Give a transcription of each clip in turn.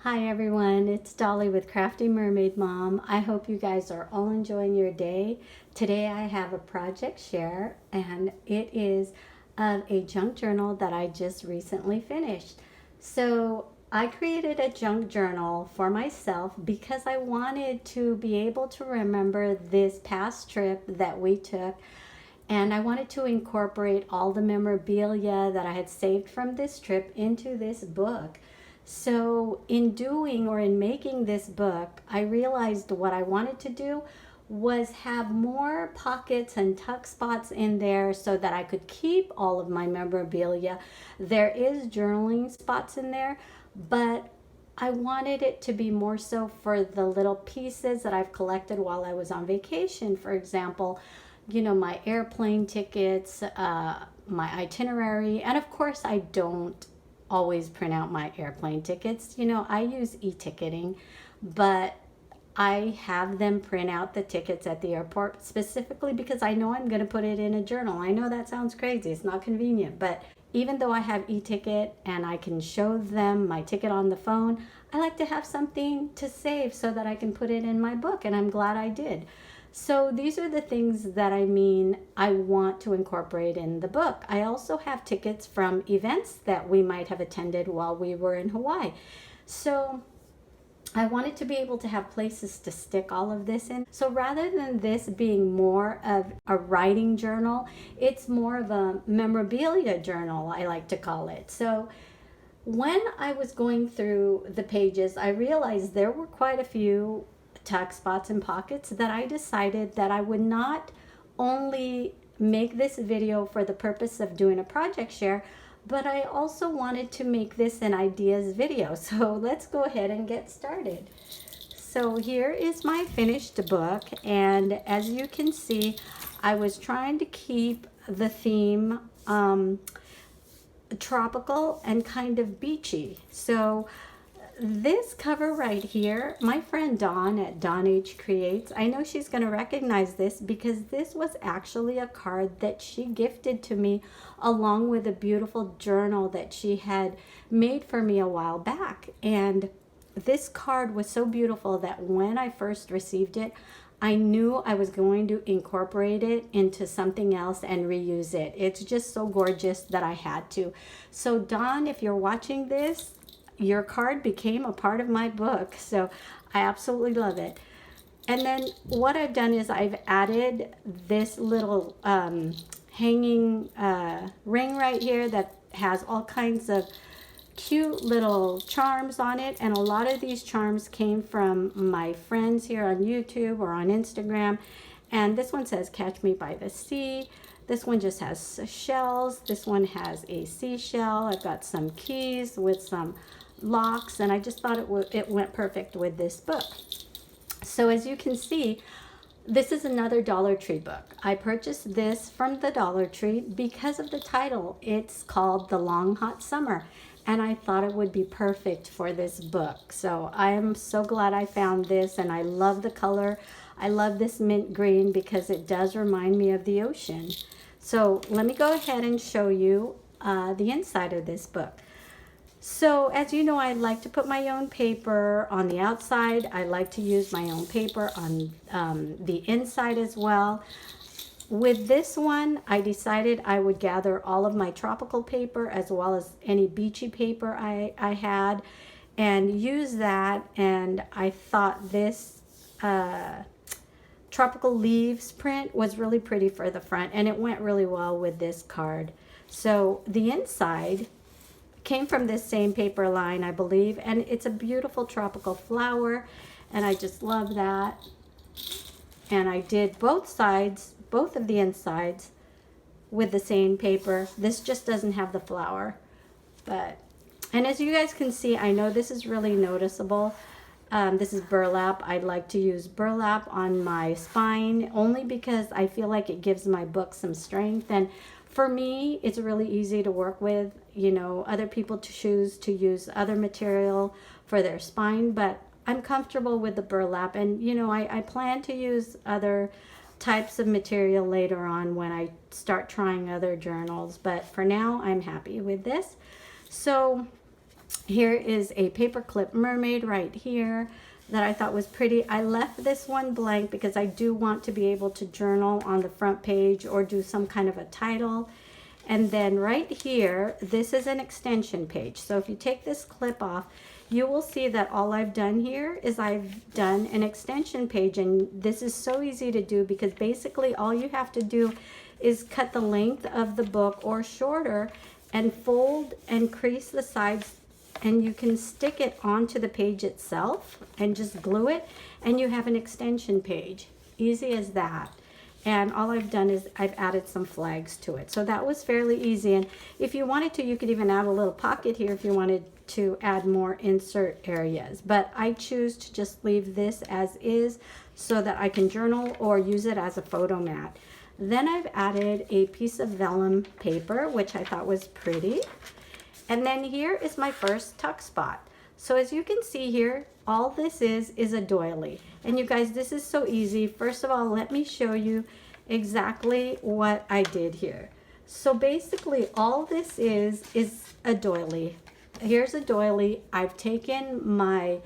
Hi everyone, it's Dolly with Crafty Mermaid Mom. I hope you guys are all enjoying your day. Today I have a project share and it is of a junk journal that I just recently finished. So I created a junk journal for myself because I wanted to be able to remember this past trip that we took, and I wanted to incorporate all the memorabilia that I had saved from this trip into this book. So, in doing or in making this book, I realized what I wanted to do was have more pockets and tuck spots in there so that I could keep all of my memorabilia. There is journaling spots in there, but I wanted it to be more so for the little pieces that I've collected while I was on vacation. For example, my airplane tickets, my itinerary, and of course, I don't always print out my airplane tickets. I use e-ticketing, but I have them print out the tickets at the airport specifically because I know I'm going to put it in a journal. I know that sounds crazy. It's not convenient, but even though I have e-ticket and I can show them my ticket on the phone, I like to have something to save so that I can put it in my book, and I'm glad I did. So these are the things that I want to incorporate in the book. I also have tickets from events that we might have attended while we were in Hawaii. So I wanted to be able to have places to stick all of this in. So rather than this being more of a writing journal, it's more of a memorabilia journal, I like to call it. So when I was going through the pages, I realized there were quite a few tuck spots and pockets that I decided that I would not only make this video for the purpose of doing a project share, but I also wanted to make this an ideas video. So let's go ahead and get started. So here is my finished book, and as you can see, I was trying to keep the theme tropical and kind of beachy. So this cover right here, my friend Dawn at Dawn H Creates, I know she's going to recognize this because this was actually a card that she gifted to me along with a beautiful journal that she had made for me a while back. And this card was so beautiful that when I first received it, I knew I was going to incorporate it into something else and reuse it. It's just so gorgeous that I had to. So Dawn, if you're watching this, your card became a part of my book. So I absolutely love it. And then what I've done is I've added this little hanging ring right here that has all kinds of cute little charms on it, and a lot of these charms came from my friends here on YouTube or on Instagram. And this one says "Catch Me by the Sea." This one just has shells. This one has a seashell. I've got some keys with some locks, and I just thought it went perfect with this book. So as you can see, this is another Dollar Tree book. I purchased this from the Dollar Tree because of the title. It's called The Long Hot Summer, and I thought it would be perfect for this book. So I am so glad I found this, and I love the color. I love this mint green because it does remind me of the ocean. So let me go ahead and show you the inside of this book. So as you know, I like to put my own paper on the outside. I like to use my own paper on the inside as well. With this one, I decided I would gather all of my tropical paper as well as any beachy paper I had and use that. And I thought this tropical leaves print was really pretty for the front, and it went really well with this card. So the inside came from this same paper line, I believe, and it's a beautiful tropical flower, and I just love that. And I did both sides, both of the insides, with the same paper. This just doesn't have the flower, and as you guys can see, I know this is really noticeable. This is burlap. I like to use burlap on my spine only because I feel like it gives my book some strength, and for me, it's really easy to work with. Other people choose to use other material for their spine, but I'm comfortable with the burlap. And, I plan to use other types of material later on when I start trying other journals. But for now, I'm happy with this. So Here is a paperclip mermaid right here that I thought was pretty. I left this one blank because I do want to be able to journal on the front page or do some kind of a title. And then right here, this is an extension page. So if you take this clip off, you will see that all I've done here is I've done an extension page, and this is so easy to do because basically all you have to do is cut the length of the book or shorter and fold and crease the sides, and you can stick it onto the page itself and just glue it, and you have an extension page. Easy as that. And all I've done is I've added some flags to it. So that was fairly easy. And if you wanted to, you could even add a little pocket here if you wanted to add more insert areas. But I choose to just leave this as is so that I can journal or use it as a photo mat. Then I've added a piece of vellum paper, which I thought was pretty. And then here is my first tuck spot. So as you can see here, all this is a doily. And you guys, this is so easy. First of all, let me show you exactly what I did here. So basically all this is a doily. Here's a doily. I've taken my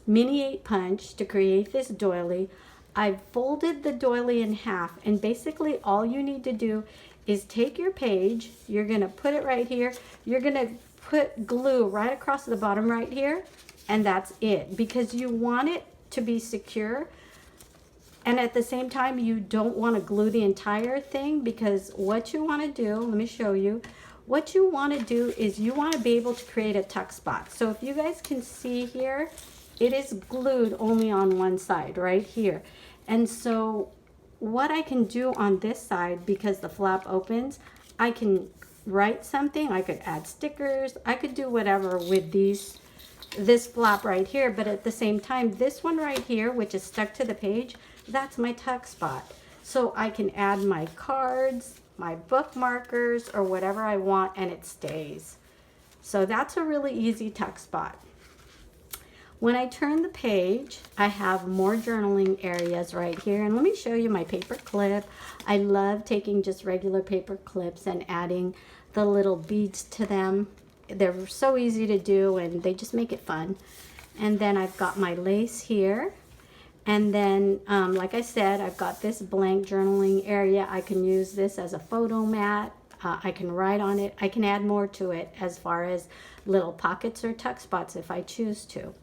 mini 8 punch to create this doily. I've folded the doily in half, and basically all you need to do is take your page, you're gonna put it right here, you're gonna put glue right across the bottom right here, and that's it, because you want it to be secure, and at the same time you don't want to glue the entire thing, because what you want to do, let me show you, what you want to do is you want to be able to create a tuck spot. So if you guys can see here, it is glued only on one side right here, and so what I can do on this side, because the flap opens, I can write something, I could add stickers, I could do whatever with this flap right here, but at the same time, this one right here, which is stuck to the page, that's my tuck spot. So I can add my cards, my bookmarkers, or whatever I want, and it stays. So that's a really easy tuck spot. When I turn the page, I have more journaling areas right here. And let me show you my paper clip. I love taking just regular paper clips and adding the little beads to them. They're so easy to do, and they just make it fun. And then I've got my lace here. And then, like I said, I've got this blank journaling area. I can use this as a photo mat. I can write on it. I can add more to it as far as little pockets or tuck spots if I choose to.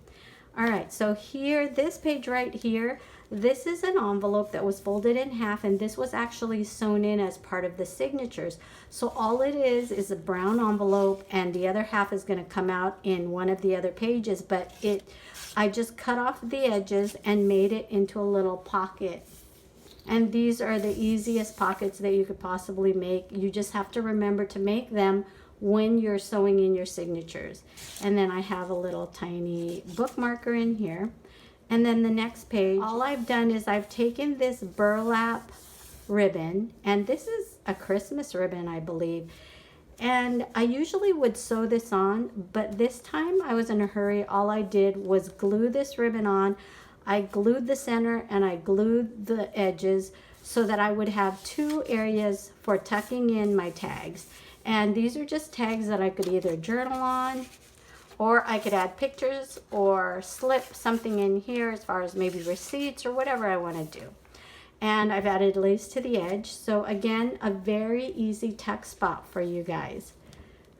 All right, so here, this page right here, this is an envelope that was folded in half, and this was actually sewn in as part of the signatures. So all it is a brown envelope, and the other half is going to come out in one of the other pages, but I just cut off the edges and made it into a little pocket. And these are the easiest pockets that you could possibly make. You just have to remember to make them when you're sewing in your signatures. And then I have a little tiny bookmarker in here. And then the next page, all I've done is I've taken this burlap ribbon, and this is a Christmas ribbon, I believe. And I usually would sew this on, but this time I was in a hurry. All I did was glue this ribbon on. I glued the center and I glued the edges so that I would have two areas for tucking in my tags. And these are just tags that I could either journal on, or I could add pictures or slip something in here as far as maybe receipts or whatever I want to do. And I've added lace to the edge. So again, a very easy tuck spot for you guys.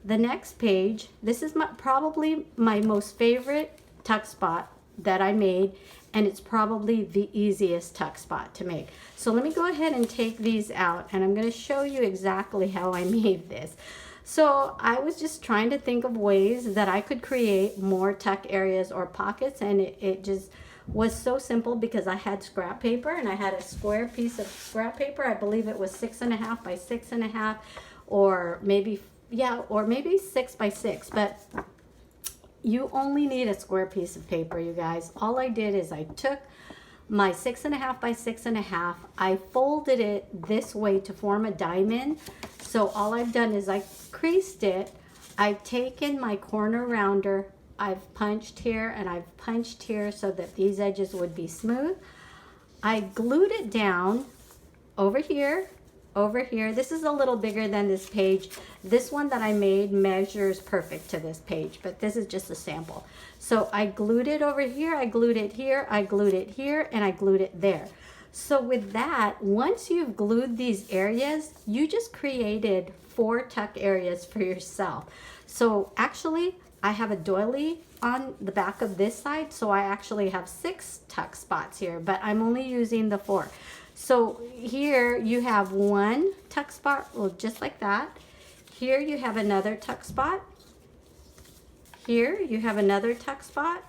The next page, this is probably my most favorite tuck spot that I made, and it's probably the easiest tuck spot to make. So let me go ahead and take these out, and I'm going to show you exactly how I made this. So I was just trying to think of ways that I could create more tuck areas or pockets, and it just was so simple because I had scrap paper, and I had a square piece of scrap paper. I believe it was 6.5 by 6.5, or maybe 6 by 6, but you only need a square piece of paper, you guys. All I did is I took my 6.5 by 6.5, I folded it this way to form a diamond. So all I've done is I creased it. I've taken my corner rounder, I've punched here and I've punched here so that these edges would be smooth. I glued it down over here, over here. This is a little bigger than this page. This one that I made measures perfect to this page, but this is just a sample. So I glued it over here, I glued it here, I glued it here, and I glued it there. So with that, once you've glued these areas, you just created 4 tuck areas for yourself. So actually, I have a doily on the back of this side, so I actually have 6 tuck spots here, but I'm only using the 4. So here you have 1 tuck spot, well, just like that. Here you have another tuck spot. Here you have another tuck spot.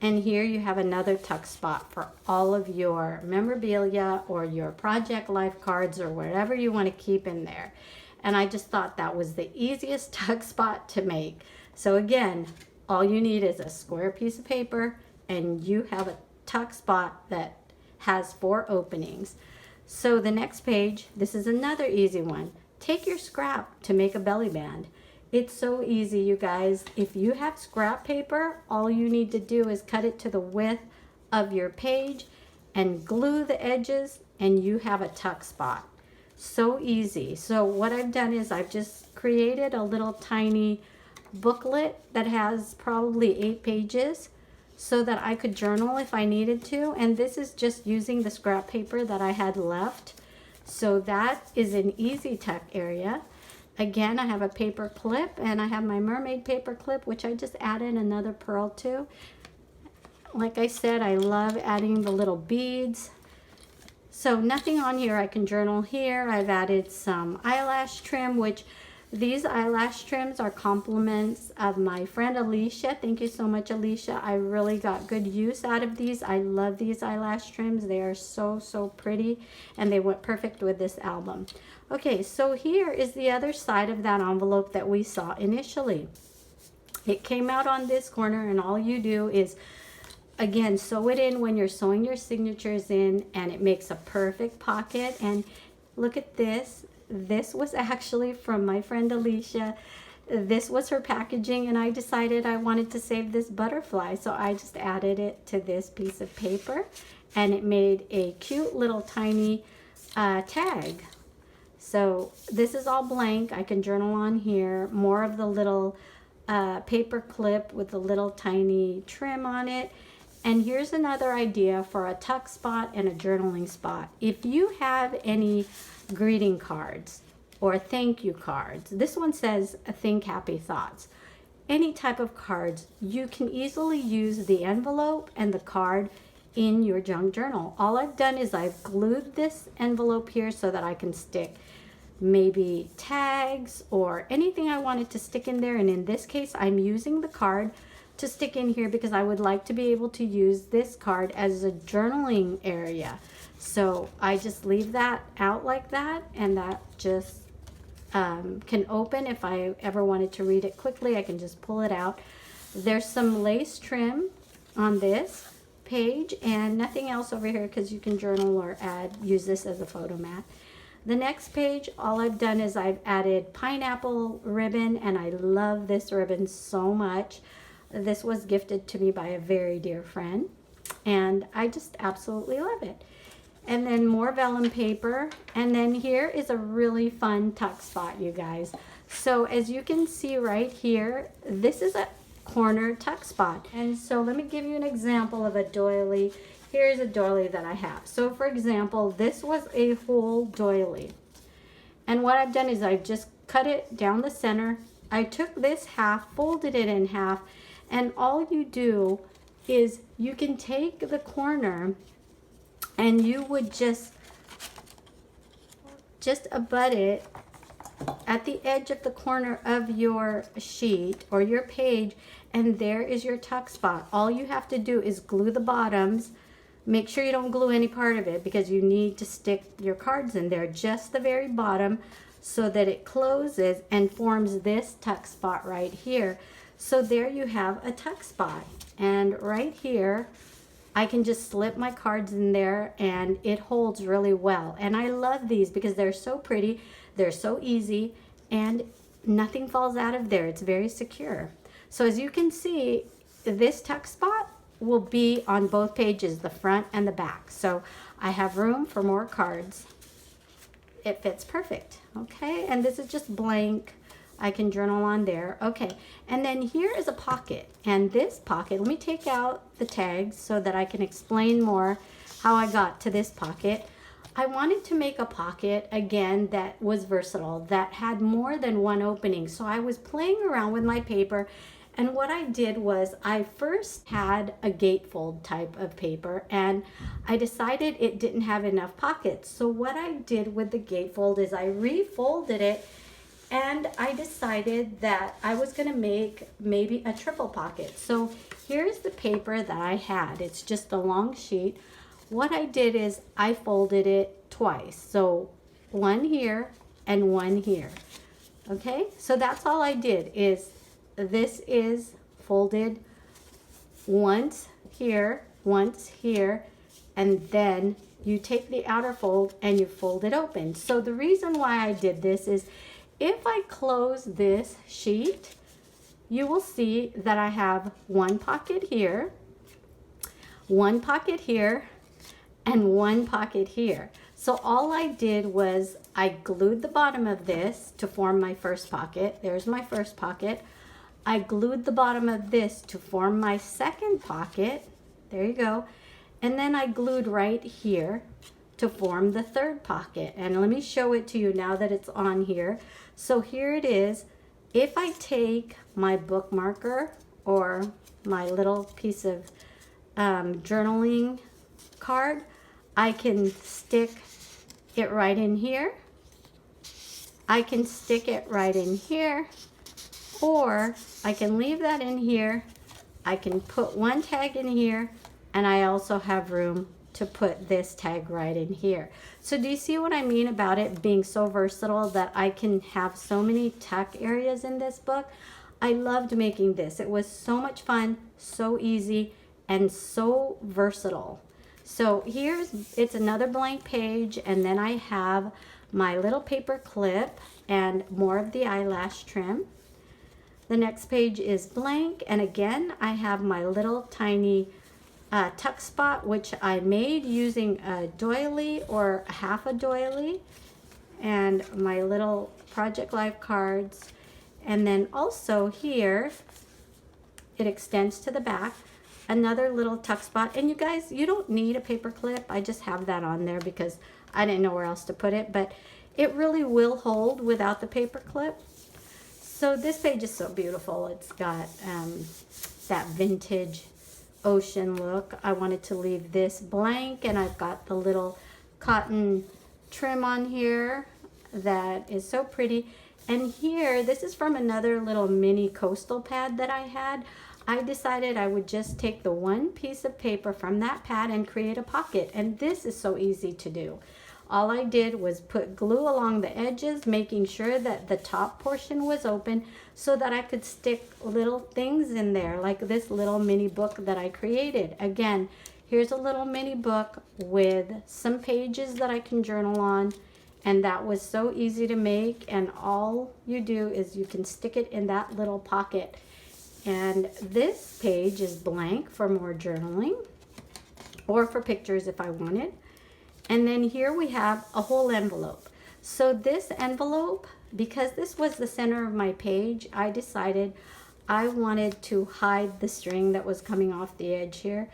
And here you have another tuck spot for all of your memorabilia or your project life cards or whatever you want to keep in there. And I just thought that was the easiest tuck spot to make. So again, all you need is a square piece of paper and you have a tuck spot that has 4 openings. So the next page, this is another easy one. Take your scrap to make a belly band. It's so easy, you guys. If you have scrap paper, all you need to do is cut it to the width of your page and glue the edges and you have a tuck spot. So easy. So what I've done is I've just created a little tiny booklet that has probably 8 pages so that I could journal if I needed to. And this is just using the scrap paper that I had left. So that is an easy tuck area. Again, I have a paper clip and I have my mermaid paper clip, which I just added another pearl to. Like I said, I love adding the little beads. So nothing on here, I can journal here. I've added some eyelash trim, which these eyelash trims are compliments of my friend Alicia. Thank you so much, Alicia. I really got good use out of these. I love these eyelash trims. They are so, so pretty and they went perfect with this album. Okay, so here is the other side of that envelope that we saw initially. It came out on this corner and all you do is, again, sew it in when you're sewing your signatures in and it makes a perfect pocket. And look at this. This was actually from my friend Alicia. This was her packaging and I decided I wanted to save this butterfly. So I just added it to this piece of paper and it made a cute little tiny tag. So this is all blank. I can journal on here. More of the little paper clip with the little tiny trim on it. And here's another idea for a tuck spot and a journaling spot. If you have any greeting cards or thank you cards, this one says think happy thoughts. Any type of cards, you can easily use the envelope and the card in your junk journal. All I've done is I've glued this envelope here so that I can stick maybe tags or anything I wanted to stick in there. And in this case, I'm using the card to stick in here because I would like to be able to use this card as a journaling area. So I just leave that out like that, and that just can open. If I ever wanted to read it quickly, I can just pull it out. There's some lace trim on this page and nothing else over here because you can journal or use this as a photo mat. The next page, all I've done is I've added pineapple ribbon, and I love this ribbon so much. This was gifted to me by a very dear friend, and I just absolutely love it. And then more vellum paper, and then here is a really fun tuck spot, you guys. So as you can see right here, this is a corner tuck spot. And so let me give you an example of a doily. Here's a doily that I have. So for example, this was a whole doily. And what I've done is I've just cut it down the center. I took this half, folded it in half, and all you do is you can take the corner and you would just abut it at the edge of the corner of your sheet or your page, and there is your tuck spot. All you have to do is glue the bottoms. Make sure you don't glue any part of it because you need to stick your cards in there, just the very bottom, so that it closes and forms this tuck spot right here. So there you have a tuck spot. And right here, I can just slip my cards in there and it holds really well. And I love these because they're so pretty, they're so easy, and nothing falls out of there. It's very secure. So as you can see, this tuck spot will be on both pages, the front and the back. So I have room for more cards. it fits perfect. Okay, and this is just blank. I can journal on there. Okay, and then here is a pocket, and this pocket, let me take out the tags so that I can explain more how I got to this pocket. I wanted to make a pocket, again, that was versatile, that had more than one opening. So I was playing around with my paper, and what I did was I first had a gatefold type of paper, and I decided it didn't have enough pockets. So what I did with the gatefold is I refolded it, and I decided that I was going to make maybe a triple pocket. So here's the paper that I had. It's just a long sheet. What I did is I folded it twice. So one here and one here. Okay, so that's all I did. Is this is folded once here, and then you take the outer fold and you fold it open. So the reason why I did this is if I close this sheet, you will see that I have one pocket here, one pocket here, and one pocket here. So all I did was I glued the bottom of this to form my first pocket. There's my first pocket. I glued the bottom of this to form my second pocket. There you go. And then I glued right here to form the third pocket. And let me show it to you now that it's on here. So here it is. If I take my book marker or my little piece of journaling card, I can stick it right in here. I can stick it right in here, or I can leave that in here. I can put one tag in here, and I also have room to put this tag right in here. So do you see what I mean about it being so versatile that I can have so many tuck areas in this book? I loved making this. It was so much fun, so easy, and so versatile. So it's another blank page, and then I have my little paper clip and more of the eyelash trim. The next page is blank, and again I have my little tiny tuck spot, which I made using a doily or a half a doily, and my little Project Life cards. And then also here it extends to the back, another little tuck spot. And you guys, you don't need a paper clip. I just have that on there because I didn't know where else to put it, but it really will hold without the paper clip. So this page is so beautiful. It's got that vintage ocean look. I wanted to leave this blank, and I've got the little cotton trim on here that is so pretty. And here, this is from another little mini coastal pad that I had. I decided I would just take the one piece of paper from that pad and create a pocket, and this is so easy to do. All I did was put glue along the edges, making sure that the top portion was open so that I could stick little things in there, like this little mini book that I created. Again, here's a little mini book with some pages that I can journal on, and that was so easy to make, and all you do is you can stick it in that little pocket. And this page is blank for more journaling or for pictures if I wanted. And then here we have a whole envelope. So this envelope, because this was the center of my page, I decided I wanted to hide the string that was coming off the edge here.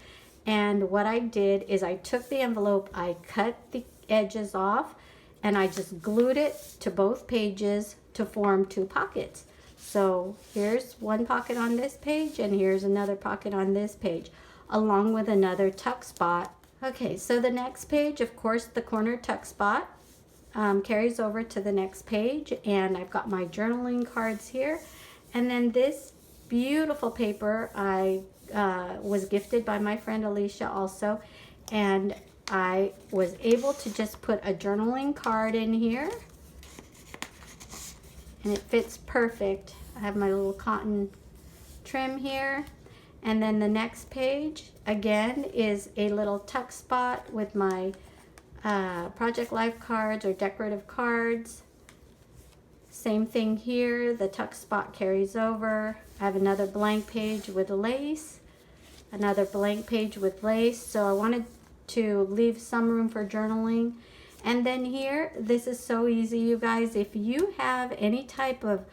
And what I did is I took the envelope, I cut the edges off, and I just glued it to both pages to form two pockets. So here's one pocket on this page, and here's another pocket on this page, along with another tuck spot. Okay, so the next page, of course, the corner tuck spot carries over to the next page, and I've got my journaling cards here. And then this beautiful paper I was gifted by my friend Alicia also, and I was able to just put a journaling card in here, and it fits perfect. I have my little cotton trim here. And then the next page, again, is a little tuck spot with my Project Life cards or decorative cards. Same thing here, the tuck spot carries over. I have another blank page with lace, another blank page with lace. So I wanted to leave some room for journaling. And then here, this is so easy, you guys. If you have any type of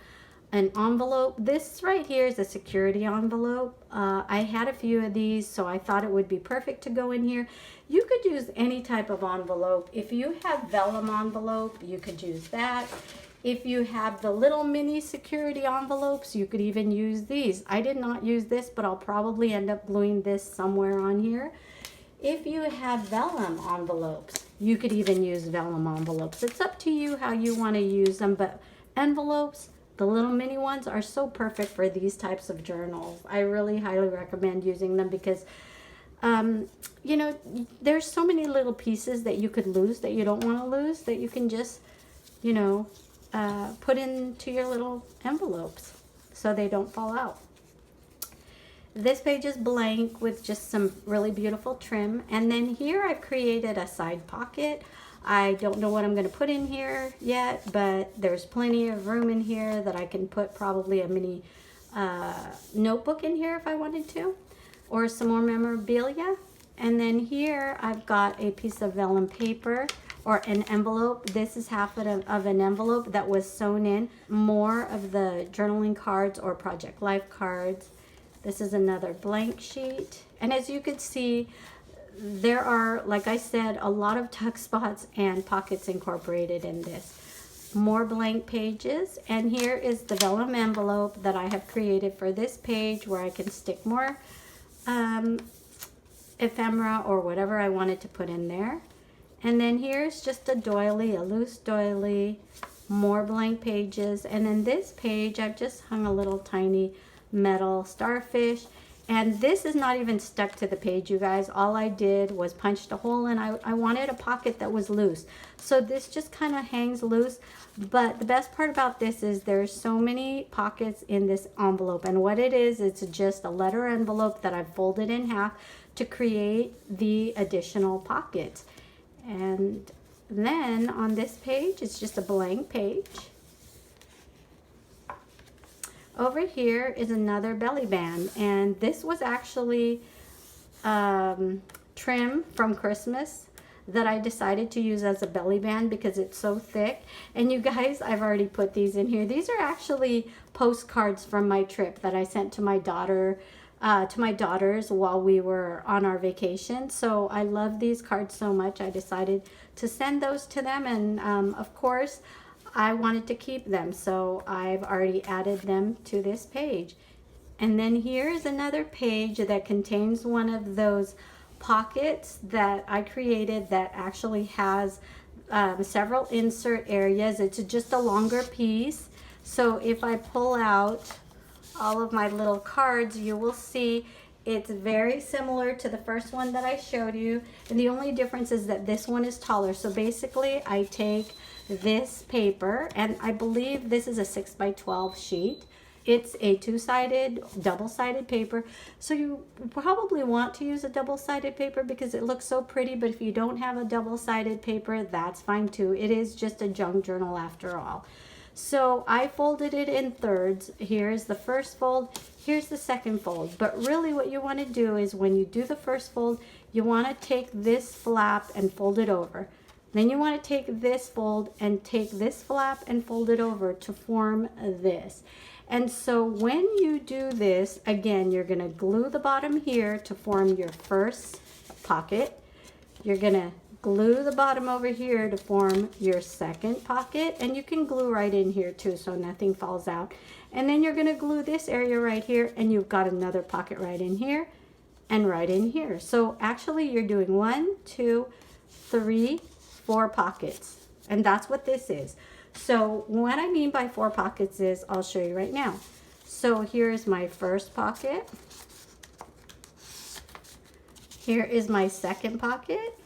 an envelope, this right here is a security envelope. I had a few of these, so I thought it would be perfect to go in here. You could use any type of envelope. If you have vellum envelope, you could use that. If you have the little mini security envelopes, you could even use these. I did not use this, but I'll probably end up gluing this somewhere on here. If you have vellum envelopes, you could even use vellum envelopes. It's up to you how you want to use them, but envelopes, the little mini ones, are so perfect for these types of journals. I really highly recommend using them because, you know, there's so many little pieces that you could lose that you don't want to lose that you can just, you know, put into your little envelopes so they don't fall out. This page is blank with just some really beautiful trim. And then here I've created a side pocket. I don't know what I'm going to put in here yet, but there's plenty of room in here that I can put probably a mini notebook in here if I wanted to, or some more memorabilia. And then here I've got a piece of vellum paper or an envelope. This is half of an envelope that was sewn in. More of the journaling cards or Project Life cards. This is another blank sheet. And as you can see, there are, like I said, a lot of tuck spots and pockets incorporated in this. More blank pages. And here is the vellum envelope that I have created for this page where I can stick more ephemera or whatever I wanted to put in there. And then here's just a doily, a loose doily, more blank pages. And then this page, I've just hung a little tiny metal starfish, and this is not even stuck to the page, you guys. All I did was punched a hole, and I wanted a pocket that was loose, so this just kind of hangs loose. But the best part about this is there's so many pockets in this envelope, and what it is, it's just a letter envelope that I've folded in half to create the additional pockets. And then on this page, it's just a blank page. Over here is another belly band, and this was actually trim from Christmas that I decided to use as a belly band because it's so thick. And you guys, I've already put these in here. These are actually postcards from my trip that I sent to my daughter, to my daughters while we were on our vacation. So I love these cards so much, I decided to send those to them, and of course, I wanted to keep them, so I've already added them to this page. And then here's another page that contains one of those pockets that I created that actually has several insert areas. It's just a longer piece, so if I pull out all of my little cards, you will see it's very similar to the first one that I showed you, and the only difference is that this one is taller. So basically I take this paper, and I believe this is a 6x12 sheet. It's a two-sided, double-sided paper. So you probably want to use a double-sided paper because it looks so pretty, but if you don't have a double-sided paper, that's fine too. It is just a junk journal after all. So I folded it in thirds. Here's the first fold, here's the second fold. But really what you want to do is when you do the first fold, you want to take this flap and fold it over. Then you want to take this fold and take this flap and fold it over to form this. And so when you do this, again, you're going to glue the bottom here to form your first pocket. You're going to glue the bottom over here to form your second pocket, and you can glue right in here too so nothing falls out. And then you're going to glue this area right here, and you've got another pocket right in here and right in here. So actually you're doing 1, 2, 3, 4 pockets, and that's what this is. So what I mean by 4 pockets is, I'll show you right now. So here's my first pocket, here is my second pocket,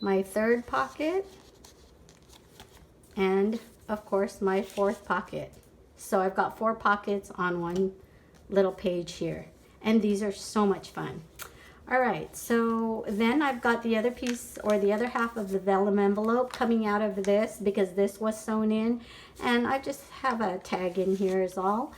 my third pocket, and of course my fourth pocket. So I've got 4 pockets on one little page here, and these are so much fun. All right, so then I've got the other piece, or the other half of the vellum envelope coming out of this because this was sewn in, and I just have a tag in here is all,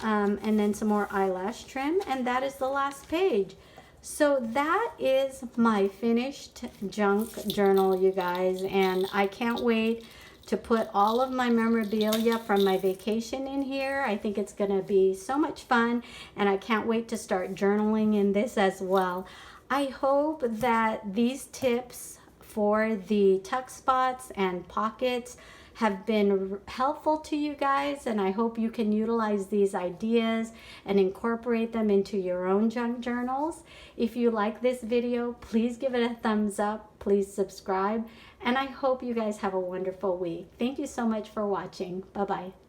and then some more eyelash trim, and that is the last page. So that is my finished junk journal, you guys, and I can't wait to put all of my memorabilia from my vacation in here. I think it's going to be so much fun, and I can't wait to start journaling in this as well. I hope that these tips for the tuck spots and pockets have been helpful to you guys, and I hope you can utilize these ideas and incorporate them into your own junk journals. If you like this video, please give it a thumbs up, please subscribe, and I hope you guys have a wonderful week. Thank you so much for watching. Bye-bye.